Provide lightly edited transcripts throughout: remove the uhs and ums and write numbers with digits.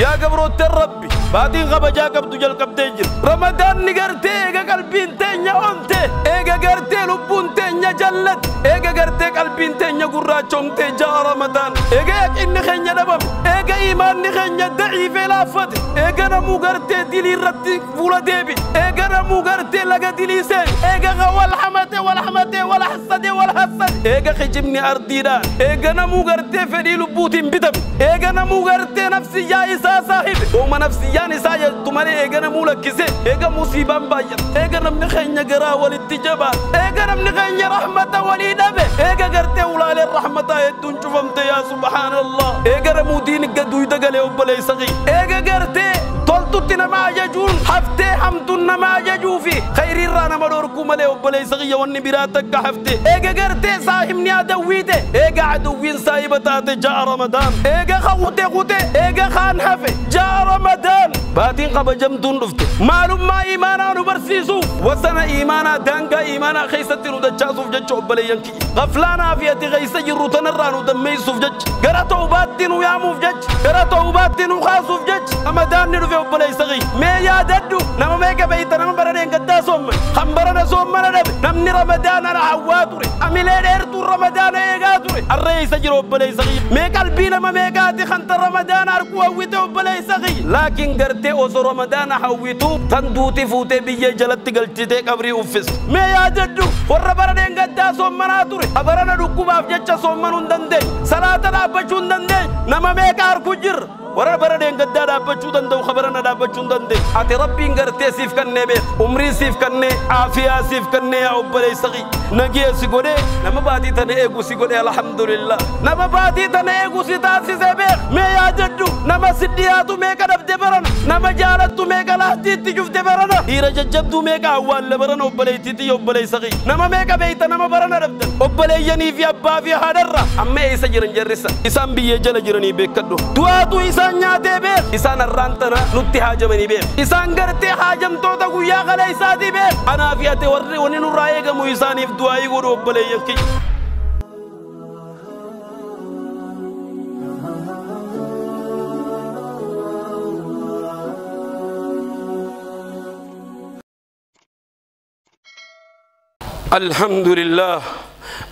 يا قبروت الربي بعدين غبجا قبض جل قبتجر رمضان نقرتي إيجا قلبين تنيا أنت إيجا قرتي لبون تنيا جلد إيجا قرتي قلبين تنيا قراتشون تجا رمضان إيجا يكين خنيا دبم إيجا إيمان خنيا ضعيف لافت إيجا نمو قرتي دلي رتي فولا ديبي إيجا نمو قرتي لقى دلي سين إيجا غوال حمتي ولا حمتي ولا حسدي ولا حسد إيجا خجمني أرضي دان إيجا نمو قرتي فدي لبوتين بدم إيجا نمو قرتي نفسي يا إسا صاحب وما نفسي يا نسا يتمني إيجا نمو لكسي إيجا مصيبة مبايا إيجا نمني خنيا قرا والاتجابا إيجا نمني خنيا رحمة ولي نبي إيجا قرتي ولا للرحمة يدون شوفمت يا سبحان الله إيجا نمو دينك قدوي دقالي وبلي صغي إيجا قرتي طلتنا ما يجون حفتي حمدنا ما يجوفي خير الرانا مدوركم ملي وبلي صغي والنبيراتك حفتي إيجا قرتي صاحبني عدويته إيجا عدوين صاحبتات جاء رمضان إيجا خوتي خوتي إيجا خان حفي جاء رمضان باتين قبا جمدون رفتي معلوم ما إيمانا نبرسيسو وسنا إيمانا دانكا إيمانا خيستي ندجاسوف جج وبلي ينكي غفلانا فياتي غيسا جروتنا الرانو دميسوف جج قرا توباتين وياموف جج قرا توباتين وخاسوف جج رمضان ندفع وبلي صغي ما ياددو نما ميكا بيتا نما بردين قدا صوم خمبرنا صوم منا نبي نمني رمضان أنا حواتوري أميلين إرتو رمضان إيقاتوري الرئيس جرو وبلي صغي ميكا البينا ما ميكاتي خانت رمضان أركوا ويتو وبلي صغي لكن قرتي أوسو رمضان حويتو تندوتي فوتي بيجي جلتي قلتي قبري وفس ما ياددو ورا بردين قدا صوم منا توري أبرنا ركوب أفجتش صوم منون دندي صلاة الأبجون دندي نما ميكا أركو جر ورا بردين قدا دابجو دندو خبرنا دابجو دندي أتي ربي نقرتي سيف كني بيت عمري سيف كني عافية سيف كني يا أبلي صغي نجي سيقولي نما بادي تنيجو سيقولي الحمد لله نما بادي تنيجو سيتاسي سبيخ ما يجدو نما سدياتو ميكا دبدبرنا نما جالتو ميكا لاهتي تجوف دبرنا هيرا ججبتو ميكا أول لبرنا أبلي تيتي أبلي صغي نما ميكا بيتا نما برنا دبدب أبلي يني في أبا في هادرة أما إيسا جرن جرسا إسان بيجل جرني بيكدو دواتو إسان نياتي بيخ إسان الرانتنا نتي حاجمني بيخ إسان قرتي حاجم توتا قويا غلا إساتي بيخ أنا فياتي ورّي وننو رايقا مو إساني في دعائي قولو أبلي ينكي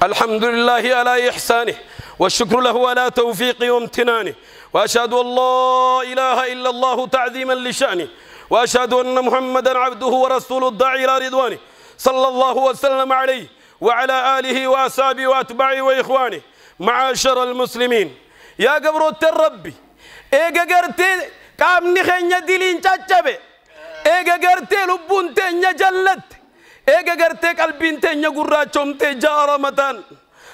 الحمد لله على إحسانه والشكر له على توفيقه وامتنانه وأشهد أن لا إله إلا الله تعظيما لشأنه وأشهد أن محمدا عبده ورسوله الداعي إلى رضوانه صلى الله وسلم عليه وعلى آله وأصحابه وأتباعه وإخوانه معاشر المسلمين يا قبروت الربي إيجا قرتي قامني خينيا ديلين تشابه إيجا قرتي لبون تنيا جلد إيجا قرتي قلبين تنيا قراتشوم تجا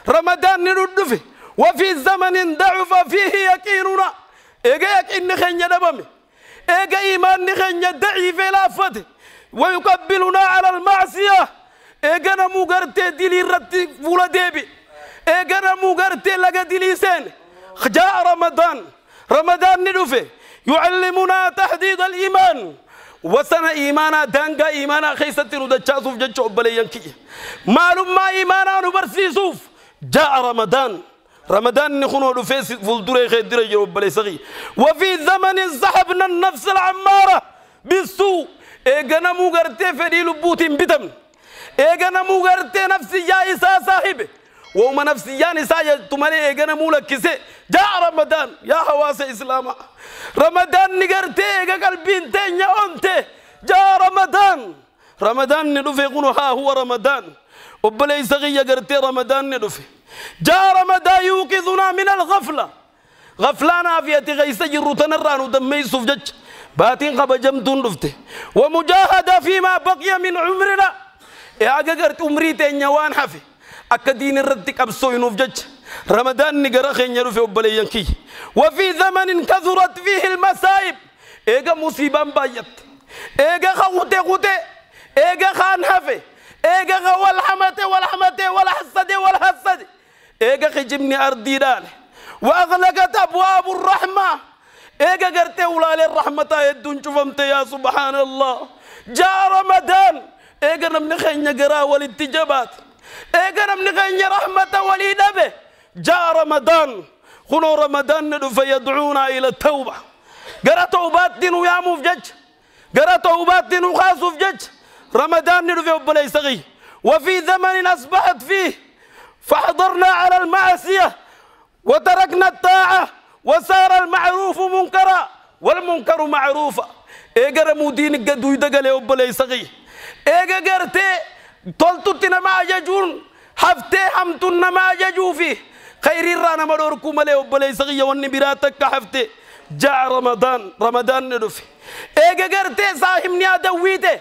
رمضان ندفه وفي زمن ضعف فيه يقيننا إيجا يقين خينيا دبمي إيجا إيمان خينيا ضعيف لافت ويقبلنا على المعصية إيجا نمو قرتي ديلي رتي فولا ديبي إيجا نمو قرتي لقى ديلي سين جاء رمضان ندفه يعلمنا تحديد الإيمان وسنا إيمانا دانغا إيمانا خيستي ندجاسوف ججو بلي ينكي معلوم ما إيمانا نبرسيسوف جاء رمضان نخونو دفيس فولدوري خيدري جرو بلي صغي وفي زمن سحبنا النفس العمارة بالسوء إيغا نمو غرتي فدي لبوتين بدم إيغا نمو غرتي نفسي يا إسا صاحبي وما نفسي يا نساء تمني إيغا نمو لكسي جاء رمضان يا حواس إسلاما رمضان نغرتي إيغا قلبين تنيا أنت جاء رمضان ندفي يقولوا ها هو رمضان وبلي صغي غرتي رمضان ندفي جاء رمضان يوقظنا من الغفلة غفلانا فياتي غيسا جروتنا الرانو دمي سفجج باتين قبا جمدون رفته ومجاهدة فيما بقي من عمرنا إيغا غرت عمري تنيا وان حفي أكدين الردك أبسو ينوفجج رمضان نقرأ خين يروفي وبلي ينكي وفي زمن كثرت فيه المصائب إيغا مصيبة بايت إيغا خوتي إيغا خان حفي إيغا والحمتي والحسد إيغا خجمني أرضي داني وأغلقت أبواب الرحمة إيغا قرتي ولا للرحمة يدون شوفمت يا سبحان الله جاء رمضان إيغا نمني خين يقرأ والاتجابات إيغا نمني خين رحمة وليدبه جاء رمضان خنو رمضان ندو فيدعونا إلى التوبة غرا توباتين ويا مفجج غرا توباتين وخاسوف جج رمضان ندفع بليسغي وفي زمن أصبحت فيه فحضرنا على المعصية وتركنا الطاعة وصار المعروف منكرا والمنكر معروفا إيجار مودين قدو يدقل بليسغي إيجارتي طلتنا ما ججون حفتي حمتنا ما ججو فيه خير الرانا مدوركم عليه بليسغي والنبيراتك حفتي جاء رمضان ندفع إيجا قرتي صاحبني أدويته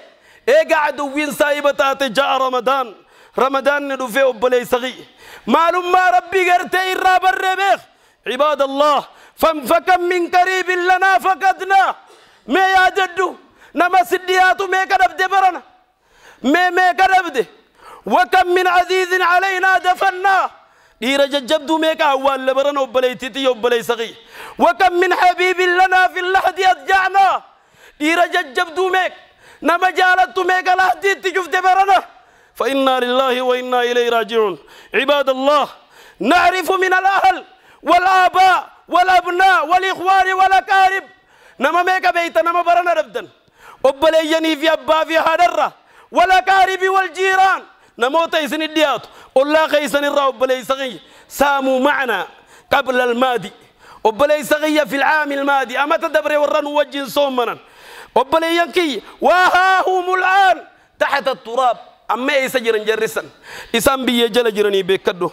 إيجا عدوين صاحبتاتي جاء رمضان ندفع بلي صغي معلوم ما ربي قرتي إراب الربيخ عباد الله فكم من قريب لنا فقدنا ما يجدو نما سدياتو ما كدبد برنا ما كدبد وكم من عزيز علينا دفنا دير جبدو ميك أول لبرنا وبلي تيتي وبلي صغي وكم من حبيب لنا في اللحد أضجعنا دير جبدو ميك نما جالت ميك لحد تجوف دبرنا فإنا لله وإنا إليه راجعون عباد الله نعرف من الأهل والآباء والأبناء والإخوان والأقارب نما ميك بيت نما برنا ربدا وبلي يني في أبا في هدرة والأقارب والجيران نموت يسن الديات والله خيسن الرب بلي صغي ساموا معنا قبل الماضي وبلي صغي في العام الماضي أما تدبر ورن وجه صومنا وبلي ينكي وها هم الآن تحت التراب أما يسجرن جرسا إسان بيجل جرني بكدو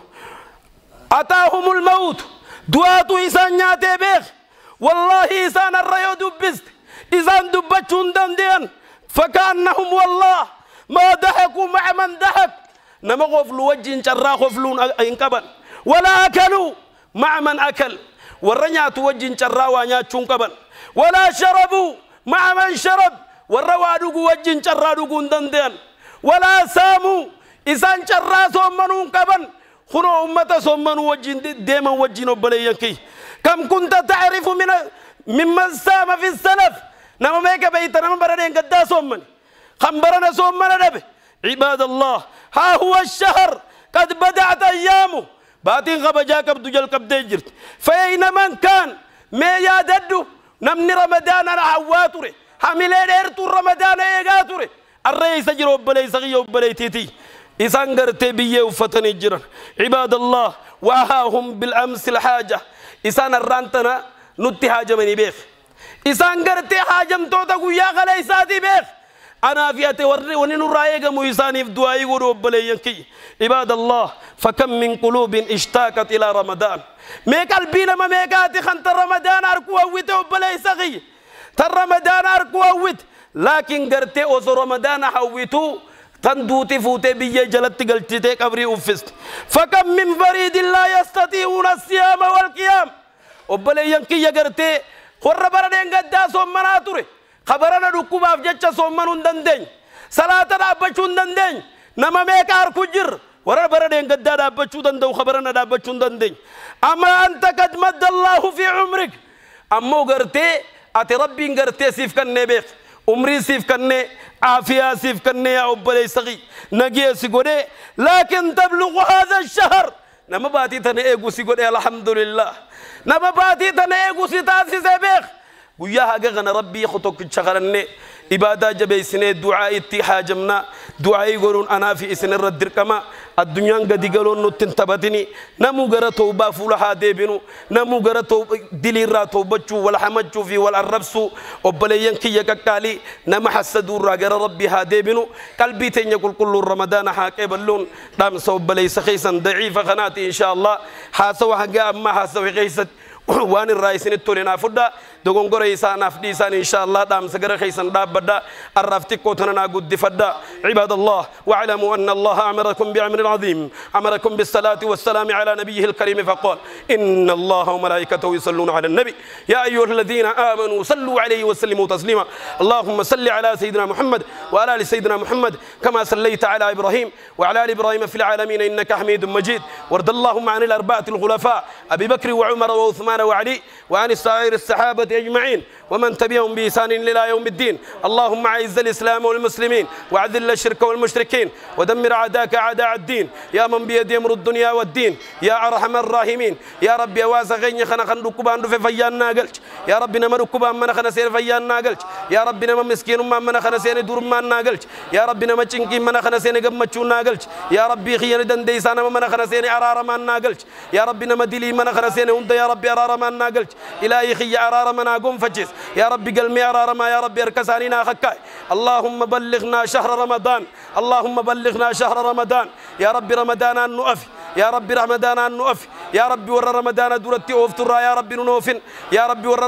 أتاهم الموت دواتو إسان نياتي بيخ والله إسان الريو دبست إسان دبتشون دندين فكأنهم والله ما ضحكوا مع من ضحك نما غفلوا وجه شرا غفلون إنكبن ولا أكلوا مع من أكل ورنيات وجه شرا وانيات شنكبن ولا شربوا مع من شرب وروا وجه شرا دوغون دندن ولا ساموا إسان شرا سومنون كبن خنو أمة سومنوا وجه ديما وجه نبليكي كم كنت تعرف ممن سام في السلف نما ميك بيت نما بردين قد سومن خمبرنا سومنا نبي عباد الله ها هو الشهر قد بدأت أيامه باتين غبجاك بدجل كبدجرت فأين من كان ما ياددو نمني رمضان العواتوري حملين إرتو رمضان إيغاتوري الرئيس جرو بلي صغي وبلي تيتي إسان غرتي بيه وفتني جرن عباد الله وها هم بالأمس الحاجة إسان الرانتنا نتي حاجة مني بيخ إسان غرتي حاجة متوتا قويا غلي ساتي بيخ أنا فياتي ونين رايق مويساني في دعائي ورب لينكي عباد الله فكم من قلوب اشتاقت إلى رمضان ميك البينا ما ميكاتي خنت رمضان أركو أويت وبلاي سغي تر رمضان أركو أويت لكن قرتي أوزو رمضان حويتو تندوتي فوتي بيجي جلت قلتي كبري وفست فكم من فريد لا يستطيعون الصيام والقيام وبلاي ينكي يقرتي خور بردين قدا صومناتوري خبرنا ركوب أفجتش سومنون دندين صلاة دابتشون دندين نما ميكار كجر ورا بردين قد دابتشو دندو خبرنا دابتشون دندين أما أنت قد مد الله في عمرك أمو قرتي أتي ربي قرتي سيف كنّي بيخ عمري سيف كنّي عافية سيف كنّي يا أبلي صغي نجي سيقولي لكن تبلغ هذا الشهر نما باتي تنيجو سيقولي الحمد لله نما باتي تنيجو سيتاسي سبيخ ويا هاجنا ربي خطوك شغلني إبادة جبي سنة دعاء اتحاجمنا دعاء يقولون أنا في سنة الردر كما الدنيا قد يقولون نتن تبتني نمو جرى توبة فلها ديبنو نمو جرى دليرة توبتشو والحمدشو في والعربسو وبليان كي يكالي نما حسدور راجر ربي هاديبنو قلبي تنيقول كل رمضان حاكبلون دام صوب بلي سخيسا ضعيف قناتي إن شاء الله حاسوا حاجة ما حاسوا غيست وان الرئيسين التولينا فدا دعون قريسان أفديسان إن شاء الله دام سجر خيسان داب بدا الرفتك كوتنا قد فدا عباد الله واعلموا أن الله أمركم بأمر عظيم أمركم بالصلاة والسلام على نبيه الكريم فقال إن الله وملائكته يصلون على النبي يا أيها الذين آمنوا صلوا عليه وسلموا تسليما اللهم صل على سيدنا محمد وعلى آل سيدنا محمد كما صليت على إبراهيم وعلى آل إبراهيم في العالمين إنك حميد مجيد وارض اللهم عن الأربعة الخلفاء أبي بكر وعمر وعثمان وعلي وعن السائر الصحابة أجمعين ومن تبعهم بإحسان إلى يوم الدين. اللهم أعز الإسلام والمسلمين وأذل الشرك والمشركين ودمر أعداءك أعداء الدين يا من بيده أمر الدنيا والدين يا أرحم الراحمين. يا رب يا واسغين خنا خندقبان في فيان ناقلش يا رب نما ركبان من خنا سير فيان ناقلش يا رب نما مسكين ما من خنا سير درمان ناقلش يا رب نما چنكي من خنا سير غمچو ناقلش يا رب خيان دن ديسان من خنا سير أرارمان ناقلش يا رب نما دلي من خنا سير هند يا رب أرارمان ناقلش إلهي خي أرارمان أقوم فجس يا رب قلمي أرارما يا رب اركسانينا خكاي. اللهم بلغنا شهر رمضان اللهم بلغنا شهر رمضان يا رب رمضان النؤف يا رب رمضان النؤف يا رب ور رمضان دورتي اوفترا يا رب نوفن يا رب ور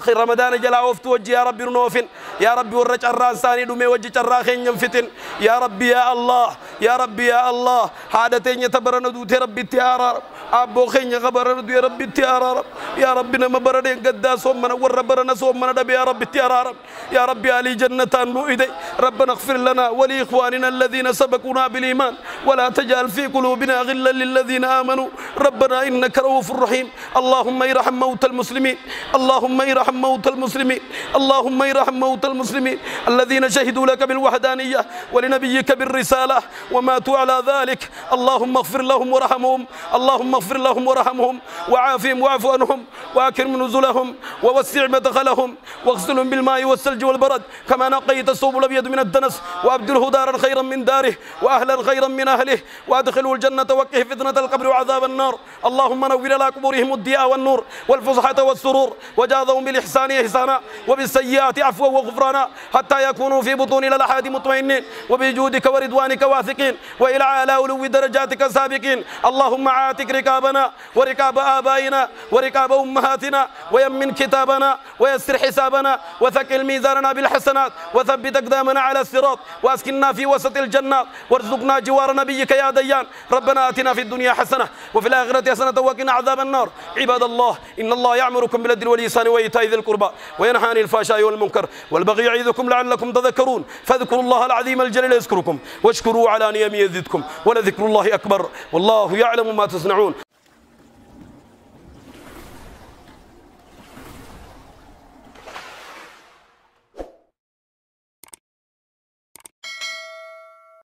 رمضان جلا اوفت وجه يا رب نوفن يا رب ور چران ثاني دومي وجه چرا خنيم فتن يا رب يا الله يا رب يا الله حادتين تبرن دو ربي تيار ابو خني خبرن دو ربي تيار يا رب نما برد قدا صوم من ور برنا صوم من دب يا رب تيار يا رب علي جنة مؤيد ربنا اغفر لنا ولاخواننا الذين سبقونا بالايمان ولا تجعل في قلوبنا غلا للذين آمنوا ربنا إنك رؤوف رحيم. اللهم ارحم موتى المسلمين اللهم ارحم موتى المسلمين اللهم ارحم موتى المسلمين الذين شهدوا لك بالوحدانية ولنبيك بالرسالة وماتوا على ذلك. اللهم اغفر لهم ورحمهم اللهم اغفر لهم ورحمهم وعافهم واعف عنهم واكرم نزلهم ووسع مدخلهم واغسلهم بالماء والثلج والبرد كما نقيت الثوب الأبيض من الدنس وأبدله دارا خيرا من داره وأهلا خيرا من أهله وأدخلوا الجنة وقه فتنة القبر وعذاب النار. اللهم نور على قبورهم الضياء والنور والفصحة والسرور وجازهم بالإحسان إحسانا وبالسيئات عفوا وغفرانا حتى يكونوا في بطون الأحاد مطمئنين وبجودك ورضوانك واثقين وإلى على علو درجاتك سابقين. اللهم عاتق ركابنا وركاب آبائنا وركاب أمهاتنا ويمن كتابنا ويسر حسابنا وثقل ميزاننا بالحسنات وثبت أقدامنا على الصراط وأسكننا في وسط الجنات وارزقنا جوار نبيك يا ديان. ربنا آتنا في الدنيا حسنة وفي الآخرة حسنة وقنا عذاب النار. عباد الله إن الله يأمركم بالعدل والإحسان وإيتاء ذي القربى وينهى عن الفحشاء والمنكر والبغي يعظكم لعلكم تذكرون. فاذكروا الله العظيم الجليل يذكركم واشكروا على نعمه يزدكم ولذكر الله أكبر والله يعلم ما تصنعون.